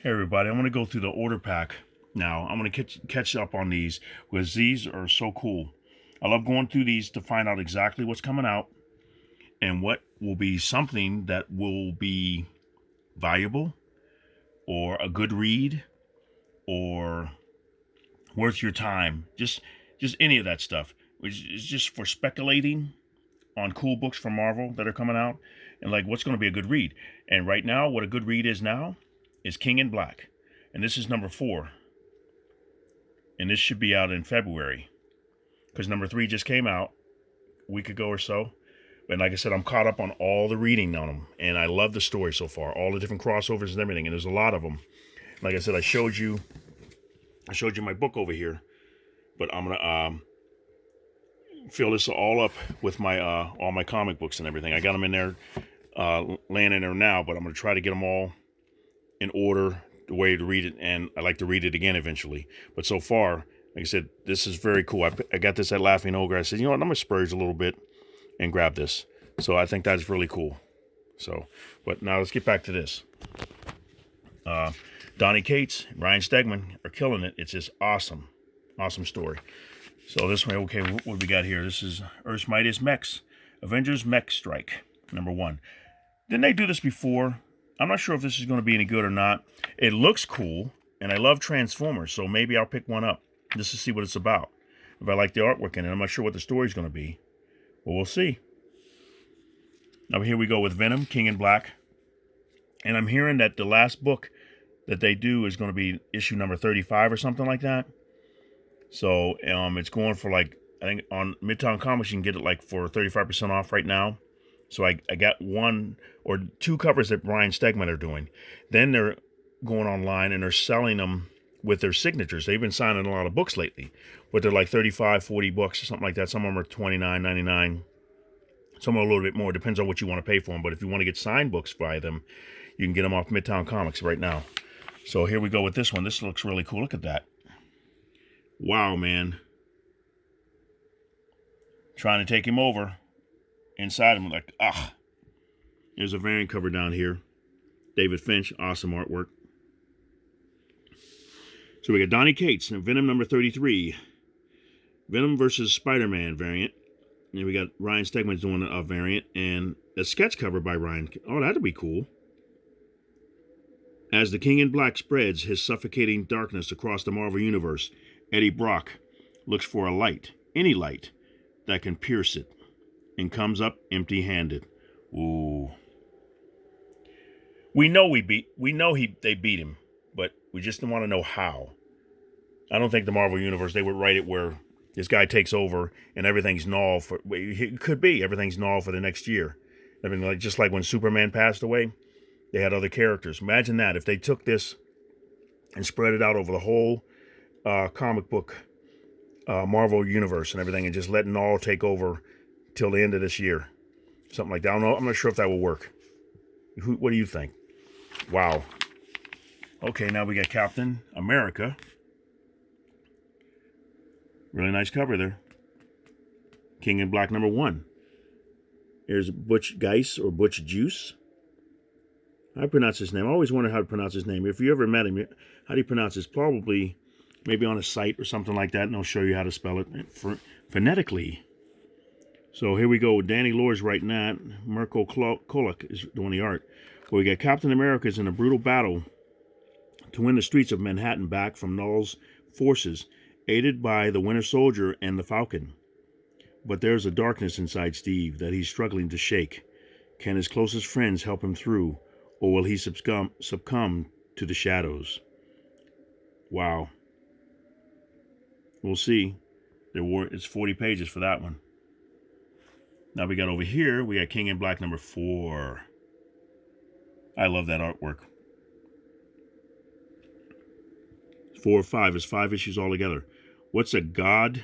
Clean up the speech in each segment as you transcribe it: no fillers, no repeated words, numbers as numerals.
Hey everybody, I'm going to go through the order pack now. I'm going to catch up on these because these are so cool. I love going through these to find out exactly what's coming out and what will be something that will be valuable or a good read or worth your time. Just any of that stuff. Which is just for speculating on cool books from Marvel that are coming out and like what's going to be a good read. And right now, what a good read is now is King in Black. And this is number 4. And this should be out in February. Because number 3 just came out a week ago or so. And like I said, I'm caught up on all the reading on them. And I love the story so far. All the different crossovers and everything. And there's a lot of them. Like I said, I showed you my book over here. But I'm going to fill this all up with my all my comic books and everything. I got them in there, laying in there now, but I'm going to try to get them all in order, the way to read it, and I like to read it again eventually. But so far, like I said, this is very cool. I got this at Laughing Ogre. I said, you know what, I'm going to splurge a little bit and grab this. So I think that's really cool. So, but now let's get back to this. Donny Cates, Ryan Stegman are killing it. It's just awesome story. So this way, okay, what we got here? This is Earth's Mightiest Mechs, Avengers Mech Strike, number 1. Didn't they do this before? I'm not sure if this is going to be any good or not. It looks cool, and I love Transformers, so maybe I'll pick one up just to see what it's about. If I like the artwork in it, I'm not sure what the story's going to be. Well, we'll see. Now here we go with Venom, King in Black. And I'm hearing that the last book that they do is going to be issue number 35 or something like that. So it's going for like, I think on Midtown Comics you can get it like for 35% off right now. So I got 1 or 2 covers that Ryan Stegman are doing. Then they're going online and they're selling them with their signatures. They've been signing a lot of books lately, but they're like 35, 40 bucks or something like that. Some of them are $29.99. Some are a little bit more. Depends on what you want to pay for them. But if you want to get signed books by them, you can get them off Midtown Comics right now. So here we go with this one. This looks really cool. Look at that. Wow, man. Trying to take him over. Inside him, like, There's a variant cover down here. David Finch, awesome artwork. So we got Donny Cates and Venom number 33. Venom versus Spider-Man variant. And we got Ryan Stegman doing a variant. And a sketch cover by Ryan. Oh, that'd be cool. As the King in Black spreads his suffocating darkness across the Marvel Universe, Eddie Brock looks for a light, any light, that can pierce it, and comes up empty-handed. Ooh. They beat him, but we just want to know how. I don't think the Marvel Universe, they would write it where this guy takes over and everything's null for, it could be everything's null for the next year. I mean, like just like when Superman passed away, they had other characters. Imagine that if they took this and spread it out over the whole comic book Marvel Universe and everything, and just letting all take over till the end of this year. Something like that. I don't know. I'm not sure if that will work. What do you think? Wow. Okay, now we got Captain America. Really nice cover there. King in Black number 1. Here's Butch Geis or Butch Juice. How do you pronounce his name? I always wonder how to pronounce his name. If you ever met him, how do you pronounce this? Probably maybe on a site or something like that, and they'll show you how to spell it phonetically. So here we go. Danny Lore's writing that. Mirko Kolak is doing the art. But we got Captain America's in a brutal battle to win the streets of Manhattan back from Null's forces, aided by the Winter Soldier and the Falcon. But there's a darkness inside Steve that he's struggling to shake. Can his closest friends help him through, or will he succumb to the shadows? Wow. We'll see. It's 40 pages for that one. Now we got over here, we got King in Black number 4. I love that artwork. 4 or 5. It's 5 issues altogether. What's a god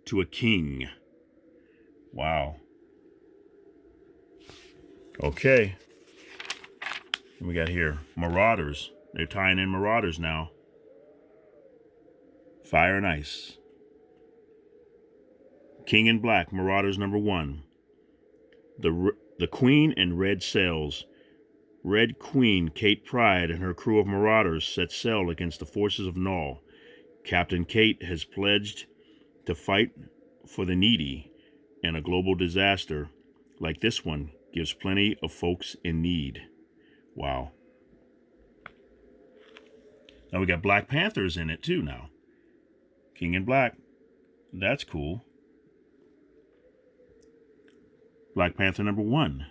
to a king? Wow. Okay. What we got here? Marauders. They're tying in Marauders now. Fire and Ice. King in Black, Marauders number 1. The Queen in Red Sails. Red Queen Kate Pride and her crew of marauders set sail against the forces of Null. Captain Kate has pledged to fight for the needy, and a global disaster like this one gives plenty of folks in need. Wow. Now we got Black Panthers in it too now. King in Black. That's cool. Black Panther number 1.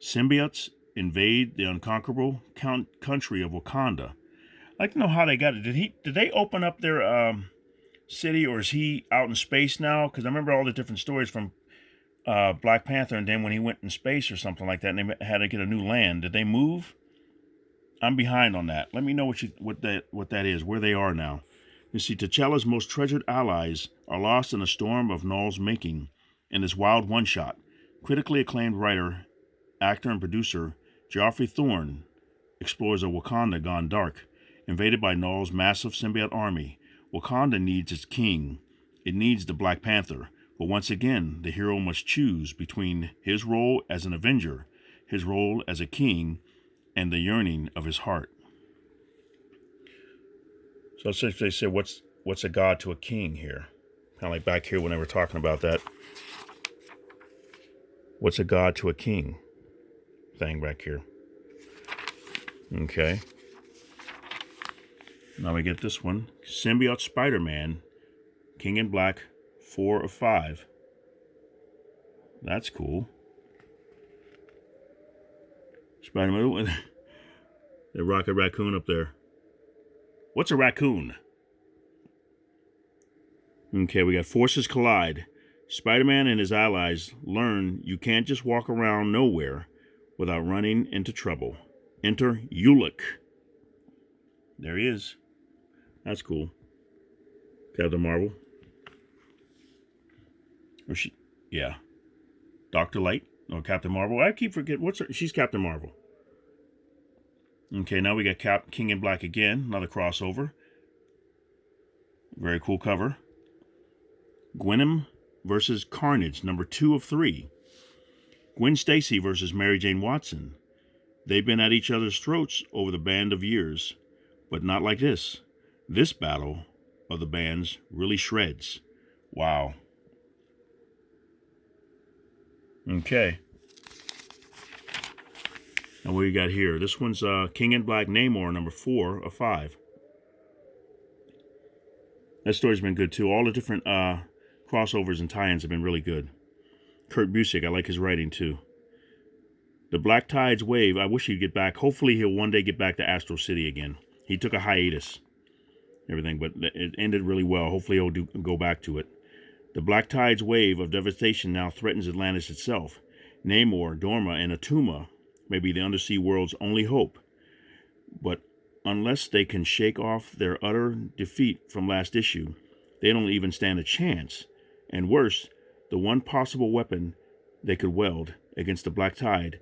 Symbiotes invade the unconquerable country of Wakanda. I'd like to know how they got it. Did they open up their city, or is he out in space now? Because I remember all the different stories from Black Panther, and then when he went in space or something like that, and they had to get a new land. Did they move? I'm behind on that. Let me know what that is, where they are now. You see, T'Challa's most treasured allies are lost in a storm of Null's making in this wild one-shot. Critically acclaimed writer, actor, and producer Geoffrey Thorne explores a Wakanda gone dark, invaded by Null's massive symbiote army. Wakanda needs its king. It needs the Black Panther. But once again, the hero must choose between his role as an Avenger, his role as a king, and the yearning of his heart. So essentially they say, what's a god to a king here? Kind of like back here when they were talking about that. What's a god to a king thing back here. Okay. Now we get this one. Symbiote Spider-Man, King in Black, 4 of 5. That's cool. Spider-Man. The Rocket Raccoon up there. What's a raccoon? Okay, we got Forces Collide. Spider-Man and his allies learn you can't just walk around nowhere without running into trouble. Enter Ulick. There he is. That's cool. Captain Marvel. Or she, yeah. Dr. Light. Or Captain Marvel. I keep forgetting. She's Captain Marvel. Okay, now we got King in Black again. Another crossover. Very cool cover. Gwynham versus Carnage, number 2 of 3. Gwen Stacy versus Mary Jane Watson. They've been at each other's throats over the band of years, but not like this. This battle of the bands really shreds. Wow. Okay. Now what do you got here? This one's King in Black Namor, number 4 of 5. That story's been good too. All the different crossovers and tie-ins have been really good. Kurt Busiek, I like his writing too. The Black Tide's Wave, I wish he'd get back. Hopefully he'll one day get back to Astro City again. He took a hiatus, everything, but it ended really well. Hopefully he'll go back to it. The Black Tide's wave of devastation now threatens Atlantis itself. Namor, Dorma, and Atuma may be the undersea world's only hope. But unless they can shake off their utter defeat from last issue, they don't even stand a chance. And worse, the one possible weapon they could wield against the Black Tide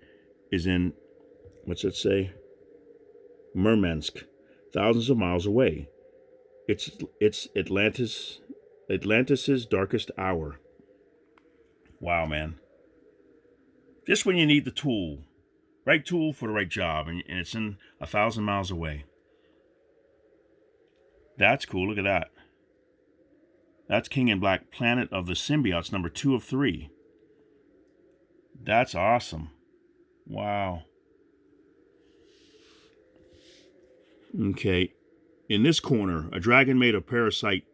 is in, what's it say? Murmansk, thousands of miles away. It's Atlantis's darkest hour. Wow, man. Just when you need the tool. Right tool for the right job, and it's in 1,000 miles away. That's cool. Look at that. That's King in Black, Planet of the Symbiotes, number 2 of 3. That's awesome. Wow. Okay. In this corner, a dragon made of parasitic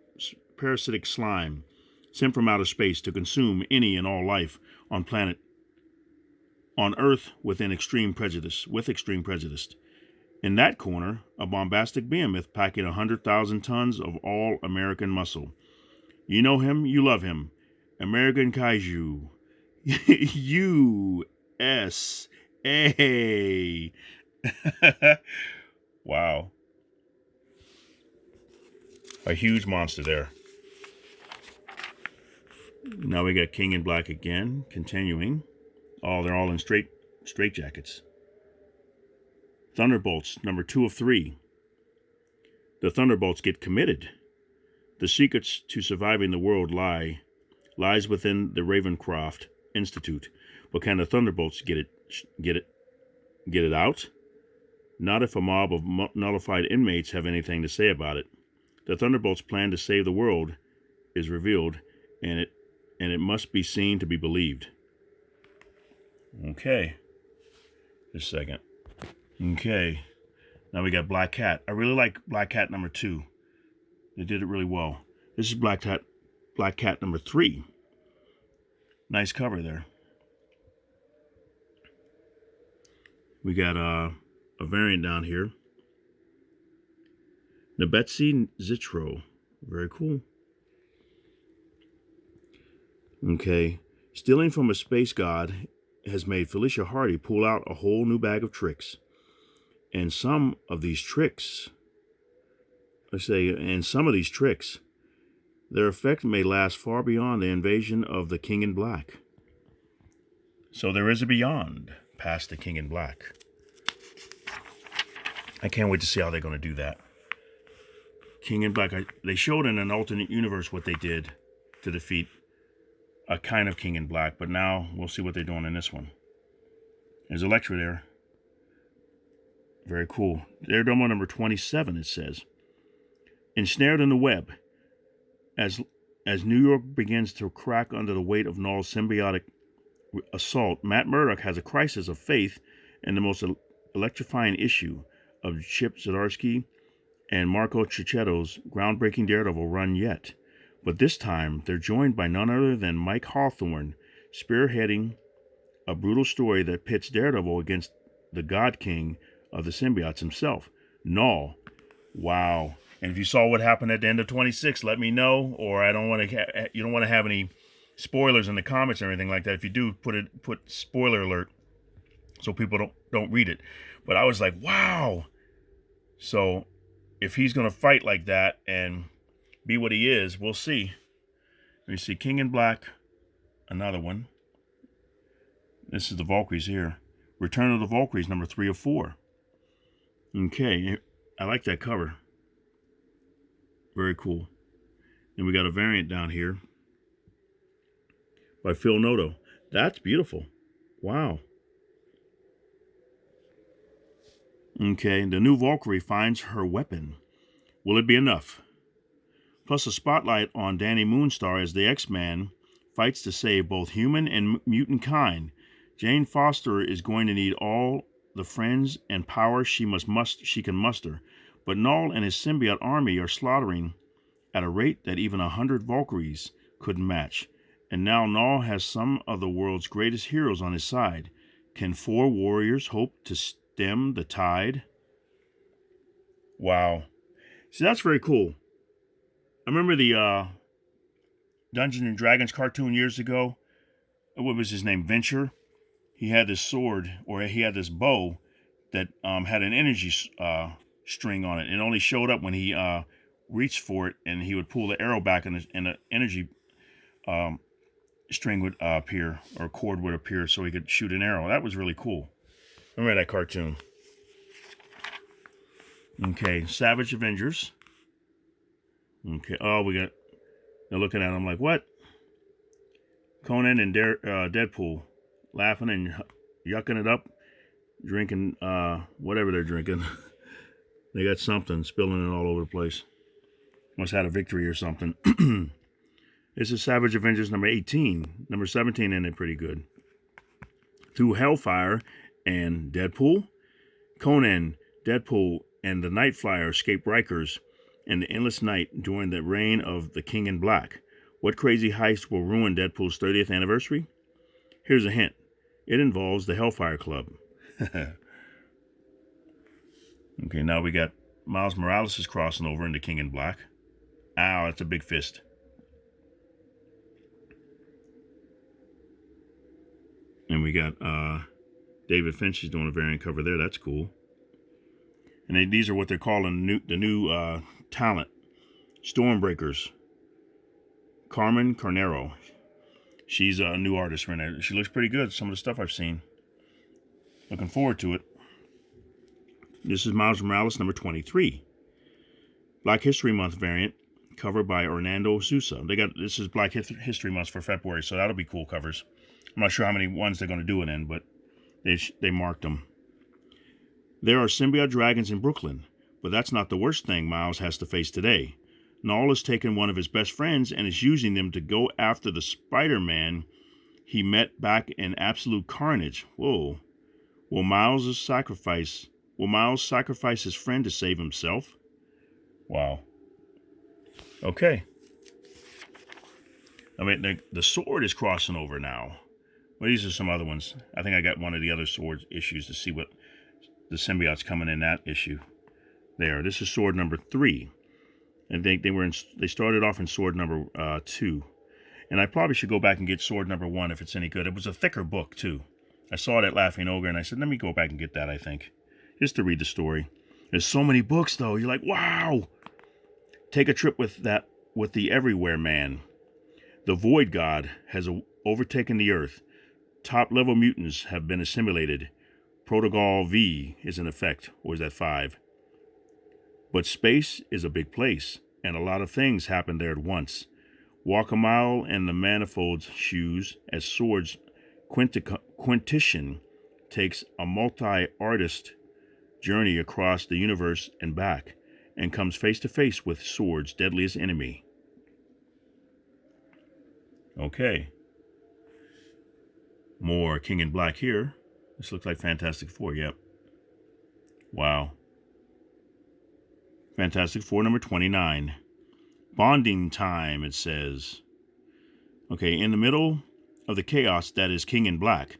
slime, sent from outer space to consume any and all life on Earth with extreme prejudice. In that corner, a bombastic behemoth packing 100,000 tons of all-American muscle. You know him, you love him. American Kaiju. USA. Wow. A huge monster there. Now we got King in Black again, continuing. Oh, they're all in straitjackets. Thunderbolts, number 2 of 3. The Thunderbolts get committed. The secrets to surviving the world lies within the Ravencroft Institute. But can the Thunderbolts get Get it out? Not if a mob of nullified inmates have anything to say about it. The Thunderbolt's plan to save the world is revealed, and it must be seen to be believed. Okay. Just a second. Okay. Now we got Black Cat. I really like Black Cat number 2. They did it really well. This is Black Cat number 3. Nice cover there. We got a variant down here. Nebetsi Zitro. Very cool. Okay. Stealing from a space god has made Felicia Hardy pull out a whole new bag of tricks. And some of these tricks, their effect may last far beyond the invasion of the King in Black. So there is a beyond past the King in Black. I can't wait to see how they're going to do that. King in Black, they showed in an alternate universe what they did to defeat a kind of King in Black, but now we'll see what they're doing in this one. There's Elektra there. Very cool. Daredevil number 27, it says. Ensnared in the web, as New York begins to crack under the weight of Null's symbiotic assault, Matt Murdock has a crisis of faith in the most electrifying issue of Chip Zdarsky and Marco Cicchetto's groundbreaking Daredevil run yet. But this time, they're joined by none other than Mike Hawthorne, spearheading a brutal story that pits Daredevil against the God King of the symbiotes himself, Null. Wow. And if you saw what happened at the end of 26, let me know, or I don't want to. You don't want to have any spoilers in the comments or anything like that. If you do, put spoiler alert so people don't read it. But I was like, wow. So if he's going to fight like that and be what he is, we'll see. Let me see. King in Black, another one. This is the Valkyries here. Return of the Valkyries, number 3 of 4. Okay, I like that cover. Very cool. And we got a variant down here by Phil Noto. That's beautiful. Wow. Okay, the new Valkyrie finds her weapon. Will it be enough? Plus a spotlight on Danny Moonstar as the X-Man fights to save both human and mutant kind. Jane Foster is going to need all the friends and power she can muster, but Null and his symbiote army are slaughtering at a rate that even 100 Valkyries couldn't match. And now Null has some of the world's greatest heroes on his side. Can 4 warriors hope to stem the tide? Wow. See, that's very cool. I remember the Dungeons and Dragons cartoon years ago. What was his name? Venture. He had this sword, or he had this bow that had an energy string on it. It only showed up when he reached for it, and he would pull the arrow back, and an energy string would appear, or cord would appear, so he could shoot an arrow. That was really cool. Remember that cartoon. Okay, Savage Avengers. Okay, oh, they're looking at him like, what? Conan and Deadpool laughing and yucking it up, drinking whatever they're drinking. They got something, spilling it all over the place. Must have had a victory or something. This is Savage Avengers number 18. Number 17 in it pretty good. Through Hellfire and Deadpool, Conan, Deadpool, and the Night Flyer escape Rikers and the Endless Night during the reign of the King in Black. What crazy heist will ruin Deadpool's 30th anniversary? Here's a hint. It involves the Hellfire Club. Okay, now we got Miles Morales is crossing over into King in Black. Ow, that's a big fist. And we got David Finch is doing a variant cover there. That's cool. And these are what they're calling the new talent. Stormbreakers. Carmen Carnero. She's a new artist right now. She looks pretty good. Some of the stuff I've seen. Looking forward to it. This is Miles Morales number 23. Black History Month variant. Covered by Orlando Sousa. This is Black History Month for February, so that'll be cool covers. I'm not sure how many ones they're going to do it in, but they marked them. There are symbiote dragons in Brooklyn, but that's not the worst thing Miles has to face today. Null has taken one of his best friends and is using them to go after the Spider-Man he met back in Absolute Carnage. Whoa. Will Miles sacrifice his friend to save himself? Wow. Okay. I mean, the sword is crossing over now. Well, these are some other ones. I think I got one of the other sword issues to see what the symbiote's coming in that issue. There. This is sword number 3. And they started off in sword number 2. And I probably should go back and get sword number 1 if it's any good. It was a thicker book, too. I saw it at Laughing Ogre, and I said, let me go back and get that, I think. Just to read the story. There's so many books, though. You're like, wow! Take a trip with the Everywhere Man. The Void God has overtaken the Earth. Top-level mutants have been assimilated. Protocol V is in effect, or is that 5? But space is a big place, and a lot of things happen there at once. Walk a mile in the Manifold's shoes as Sword's Quintitian takes a multi-artist journey across the universe and back, and comes face to face with Sword's deadliest enemy. Okay. More King in Black here. This looks like Fantastic Four, yep. Wow. Fantastic Four number 29. Bonding time, it says. Okay, in the middle of the chaos that is King in Black,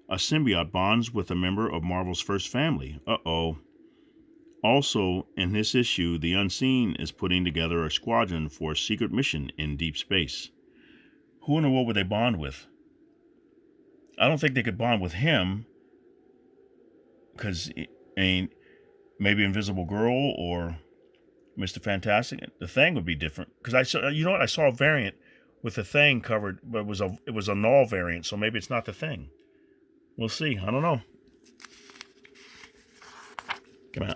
a symbiote bonds with a member of Marvel's first family. Uh-oh. Also, in this issue, the Unseen is putting together a squadron for a secret mission in deep space. Who in the world would they bond with? I don't think they could bond with him, because, maybe Invisible Girl or Mr. Fantastic. The Thing would be different, because I saw a variant with the Thing covered, but it was a null variant, so maybe it's not the Thing. We'll see. I don't know. Come on.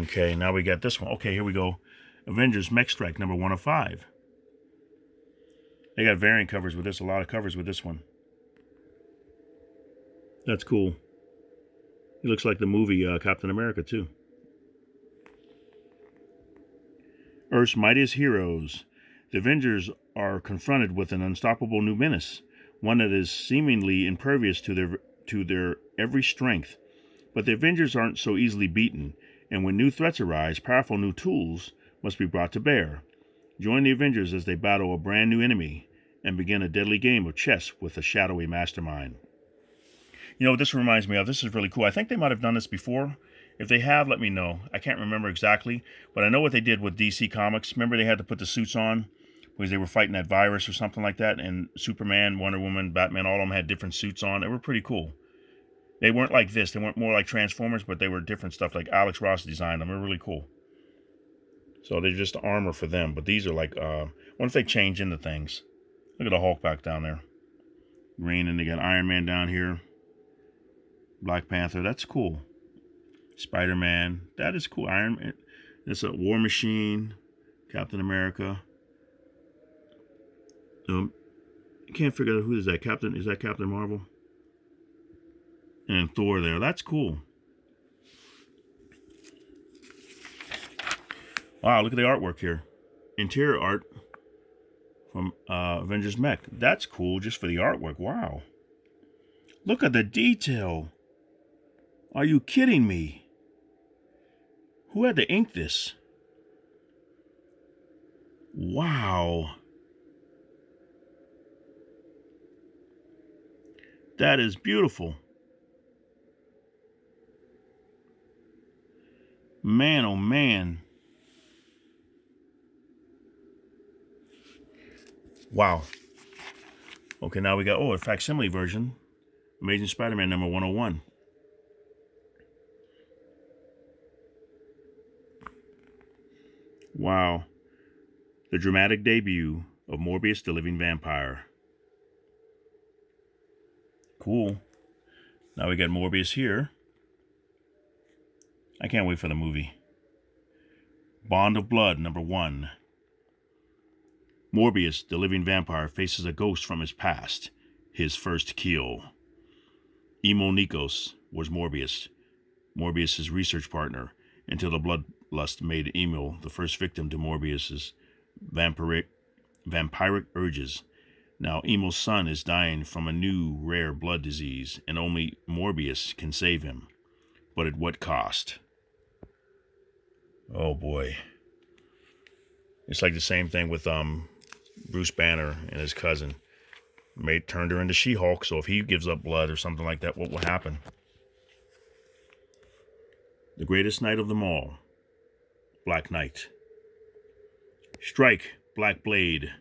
Okay, now we got this one. Okay, here we go. Avengers Mech Strike number 1 of 5. They got variant covers with this, a lot of covers with this one. That's cool. He looks like the movie Captain America, too. Earth's Mightiest Heroes. The Avengers are confronted with an unstoppable new menace, one that is seemingly impervious to their every strength. But the Avengers aren't so easily beaten, and when new threats arise, powerful new tools must be brought to bear. Join the Avengers as they battle a brand new enemy and begin a deadly game of chess with a shadowy mastermind. You know what this reminds me of? This is really cool. I think they might have done this before. If they have, let me know. I can't remember exactly, but I know what they did with DC Comics. Remember they had to put the suits on because they were fighting that virus or something like that, and Superman, Wonder Woman, Batman, all of them had different suits on. They were pretty cool. They weren't like this. They weren't more like Transformers, but they were different stuff. Like Alex Ross designed them. They're really cool. So they're just armor for them. But these are like, what if they change into things? Look at the Hulk back down there. Green, and they got Iron Man down here. Black Panther. That's cool. Spider-Man. That is cool. Iron Man. That's a War Machine. Captain America. I can't figure out who is that. Is that Captain Marvel? And Thor there. That's cool. Wow, look at the artwork here. Interior art from Avengers Mech. That's cool just for the artwork. Wow. Look at the detail. Are you kidding me? Who had to ink this? Wow. That is beautiful. Man, oh man. Wow. Okay, now we got, a facsimile version. Amazing Spider-Man number 101. Wow. The dramatic debut of Morbius the Living Vampire. Cool. Now we got Morbius here. I can't wait for the movie. Bond of Blood, number 1. Morbius, the living vampire, faces a ghost from his past, his first kill. Emo Nikos was Morbius, Morbius's research partner, until the bloodlust made Emil the first victim to Morbius's vampiric urges. Now Emil's son is dying from a new rare blood disease, and only Morbius can save him. But at what cost? Oh boy. It's like the same thing with Bruce Banner and his cousin. Turned her into She-Hulk, so if he gives up blood or something like that, what will happen? The greatest knight of them all, Black Knight. Strike, Black Blade.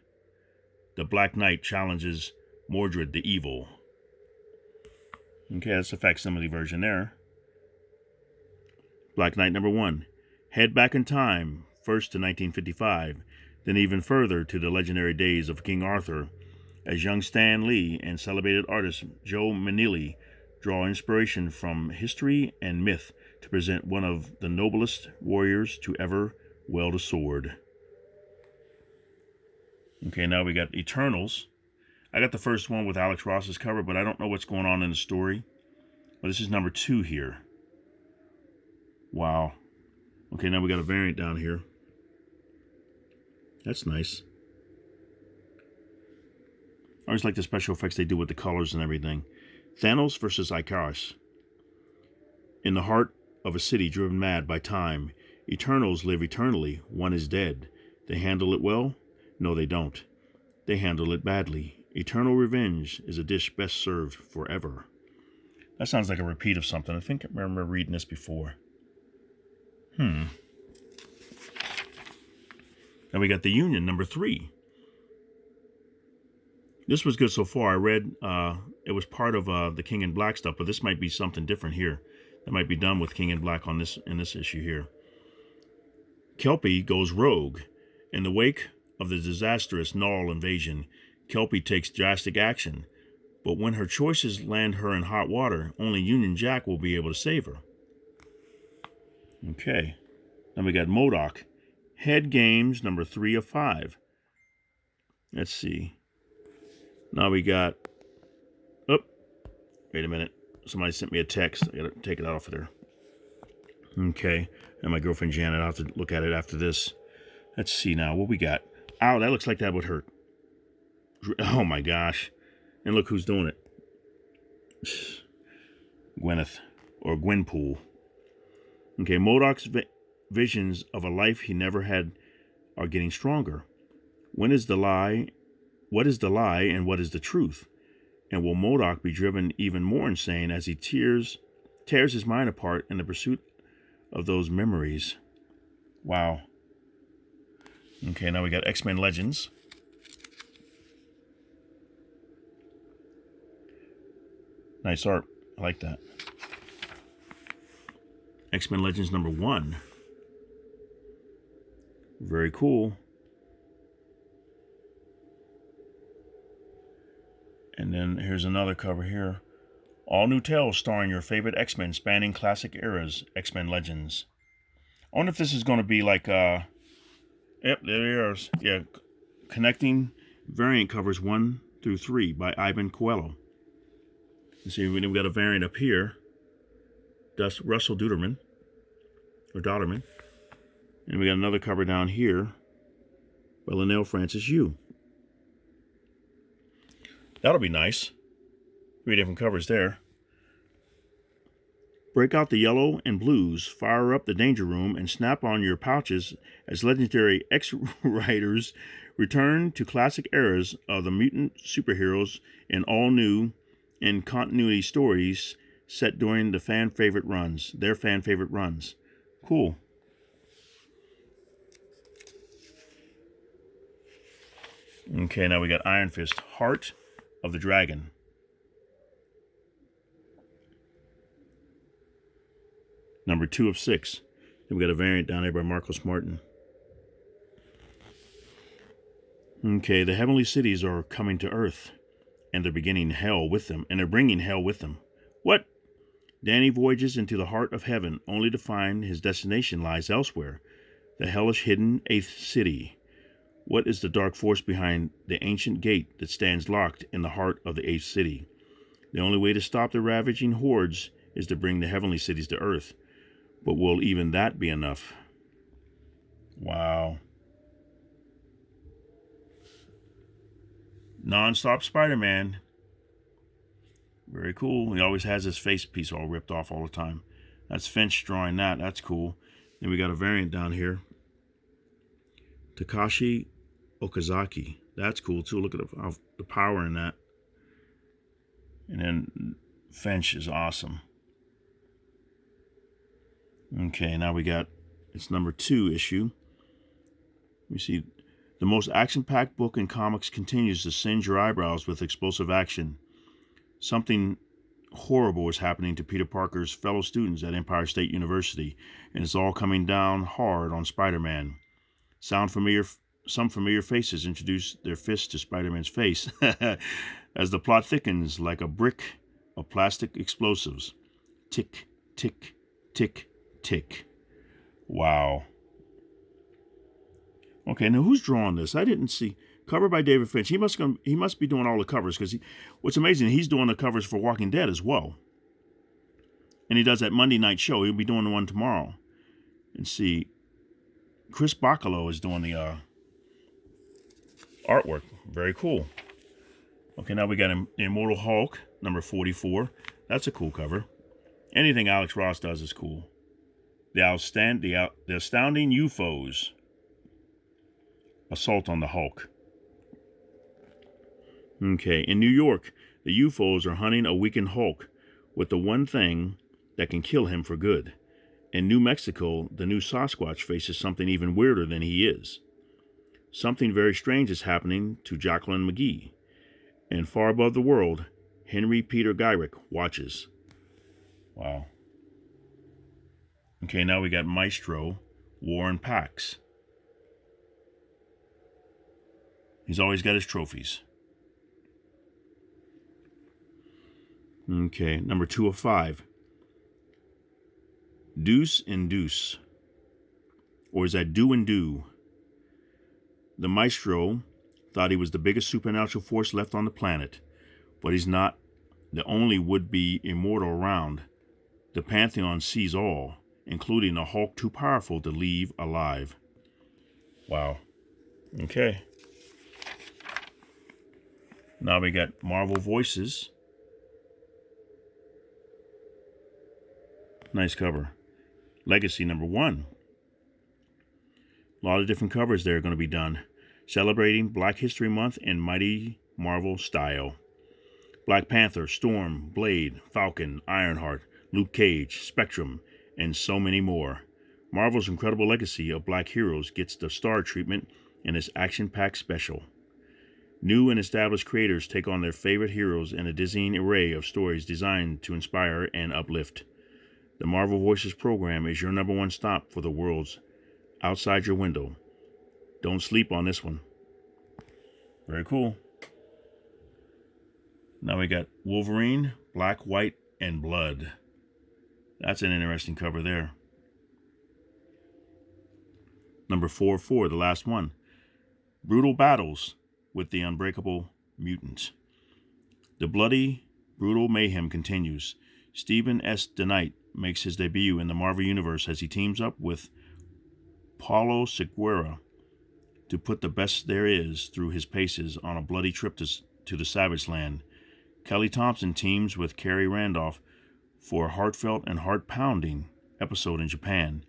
The Black Knight challenges Mordred the Evil. Okay, that's a facsimile version there. Black Knight number 1. Head back in time, first to 1955, then even further to the legendary days of King Arthur, as young Stan Lee and celebrated artist Joe Manilli draw inspiration from history and myth to present one of the noblest warriors to ever wield a sword. Okay, now we got Eternals. I got the first one with Alex Ross's cover, but I don't know what's going on in the story. Well, this is number 2 here. Wow. Okay, now we got a variant down here. That's nice. I always like the special effects they do with the colors and everything. Thanos versus Icarus. In the heart of a city driven mad by time, Eternals live eternally. One is dead. They handle it well? No, they don't. They handle it badly. Eternal revenge is a dish best served forever. That sounds like a repeat of something. I think I remember reading this before. Now we got The Union, number 3. This was good so far. I read it was part of the King in Black stuff, but this might be something different here. That might be done with King in Black on this in this issue here. Kelpie goes rogue. In the wake of the disastrous Null invasion, Kelpie takes drastic action. But when her choices land her in hot water, only Union Jack will be able to save her. Okay. Then we got MODOK. Head Games, number 3 of 5. Let's see. Now we got... Oh, wait a minute. Somebody sent me a text. I gotta take it off of there. Okay. And my girlfriend Janet, I'll have to look at it after this. Let's see now. What we got? Ow, that looks like that would hurt. Oh my gosh. And look who's doing it. Gwyneth. Or Gwenpool. Okay, MODOK's visions of a life he never had are getting stronger. When is the lie? What is the lie and what is the truth? And will MODOK be driven even more insane as he tears his mind apart in the pursuit of those memories? Wow. Okay, now we got X-Men Legends. Nice art. I like that. X-Men Legends number 1. Very cool. And then here's another cover here. All new tales starring your favorite X-Men spanning classic eras. X-Men Legends. I wonder if this is going to be like, yep, there it is. Yeah, connecting variant covers 1 through 3 by Ivan Coelho. You see, we got a variant up here. That's Russell Duderman. Or Dodderman. And we got another cover down here by Linnell Francis Yu. That'll be nice. 3 different covers there. Break out the yellow and blues, fire up the danger room, and snap on your pouches as legendary X-Riders return to classic eras of the mutant superheroes in all new and continuity stories set during their fan favorite runs. Cool. Okay, now we got Iron Fist, Heart of the Dragon. Number 2 of 6. Then we got a variant down there by Marcos Martin. Okay, the heavenly cities are coming to Earth, and they're bringing hell with them. What? Danny voyages into the heart of heaven, only to find his destination lies elsewhere, the hellish hidden 8th city. What is the dark force behind the ancient gate that stands locked in the heart of the 8th city? The only way to stop the ravaging hordes is to bring the heavenly cities to Earth. But will even that be enough? Wow. Non-stop Spider-Man. Very cool. He always has his face piece all ripped off all the time. That's Finch drawing that. That's cool. Then we got a variant down here. Takashi Okazaki. That's cool too. Look at the power in that. And then Finch is awesome. Okay, now we got, it's number 2 issue. We see the most action-packed book in comics continues to singe your eyebrows with explosive action. Something horrible is happening to Peter Parker's fellow students at Empire State University, and it's all coming down hard on Spider-Man. Some familiar faces introduce their fists to Spider-Man's face as the plot thickens like a brick of plastic explosives. Tick, tick, tick, tick. Wow. Okay, now who's drawing this? I didn't see. Cover by David Finch. He must be doing all the covers, because what's amazing, he's doing the covers for Walking Dead as well. And he does that Monday night show. He'll be doing the one tomorrow. And see, Chris Bacalo is doing the artwork. Very cool. Okay, now we got Immortal Hulk, number 44. That's a cool cover. Anything Alex Ross does is cool. The Astounding UFOs. Assault on the Hulk. Okay, in New York, the UFOs are hunting a weakened Hulk with the one thing that can kill him for good. In New Mexico, the new Sasquatch faces something even weirder than he is. Something very strange is happening to Jacqueline McGee. And far above the world, Henry Peter Gyrick watches. Wow. Okay, now we got Maestro, Warren Pax. He's always got his trophies. Okay, number 2 of 5. Deuce and Deuce. Or is that Do and Do? The Maestro thought he was the biggest supernatural force left on the planet, but he's not the only would-be immortal around. The Pantheon sees all, including a Hulk too powerful to leave alive. Wow. Okay. Now we got Marvel Voices. Nice cover. Legacy number 1. A lot of different covers there are going to be done. Celebrating Black History Month in mighty Marvel style. Black Panther, Storm, Blade, Falcon, Ironheart, Luke Cage, Spectrum, and so many more. Marvel's incredible legacy of black heroes gets the star treatment in this action-packed special. New and established creators take on their favorite heroes in a dizzying array of stories designed to inspire and uplift. The Marvel Voices program is your number 1 stop for the worlds outside your window. Don't sleep on this one. Very cool. Now we got Wolverine, Black, White, and Blood. That's an interesting cover there. Number 4, the last one. Brutal battles with the unbreakable mutants. The bloody, brutal mayhem continues. Stephen S. DeKnight makes his debut in the Marvel Universe as he teams up with Paulo Segura to put the best there is through his paces on a bloody trip to the Savage Land. Kelly Thompson teams with Carrie Randolph for a heartfelt and heart-pounding episode in Japan,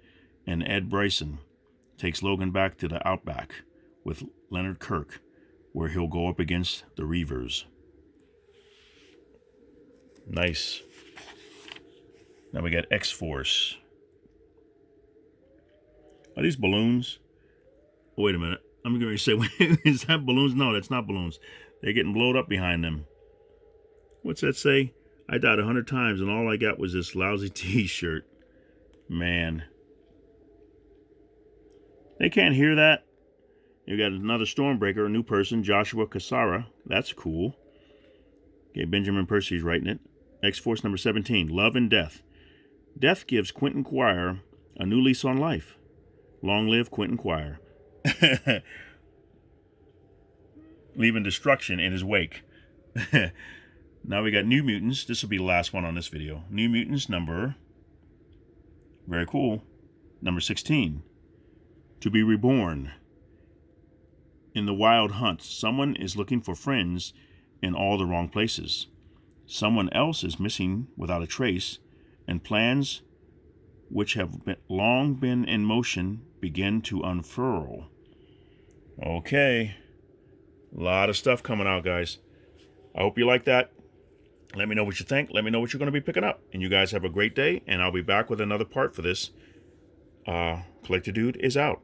and Ed Bryson takes Logan back to the Outback with Leonard Kirk, where he'll go up against the Reavers. Nice. Now we got X-Force. Are these balloons? Oh, wait a minute. I'm going to say, is that balloons? No, that's not balloons. They're getting blown up behind them. What's that say? I died 100 times and all I got was this lousy t-shirt. Man. They can't hear that. You got another Stormbreaker, a new person, Joshua Cassara. That's cool. Okay, Benjamin Percy's writing it. X-Force number 17, Love and Death. Death gives Quentin Quire a new lease on life. Long live Quentin Quire. Leaving destruction in his wake. Now we got New Mutants. This will be the last one on this video. New Mutants number Very cool. Number 16. To be reborn. In the wild hunt, someone is looking for friends in all the wrong places. Someone else is missing without a trace, and plans which have long been in motion begin to unfurl. Okay. A lot of stuff coming out, guys. I hope you like that. Let me know what you think. Let me know what you're going to be picking up. And you guys have a great day, and I'll be back with another part for this. Collector Dude is out.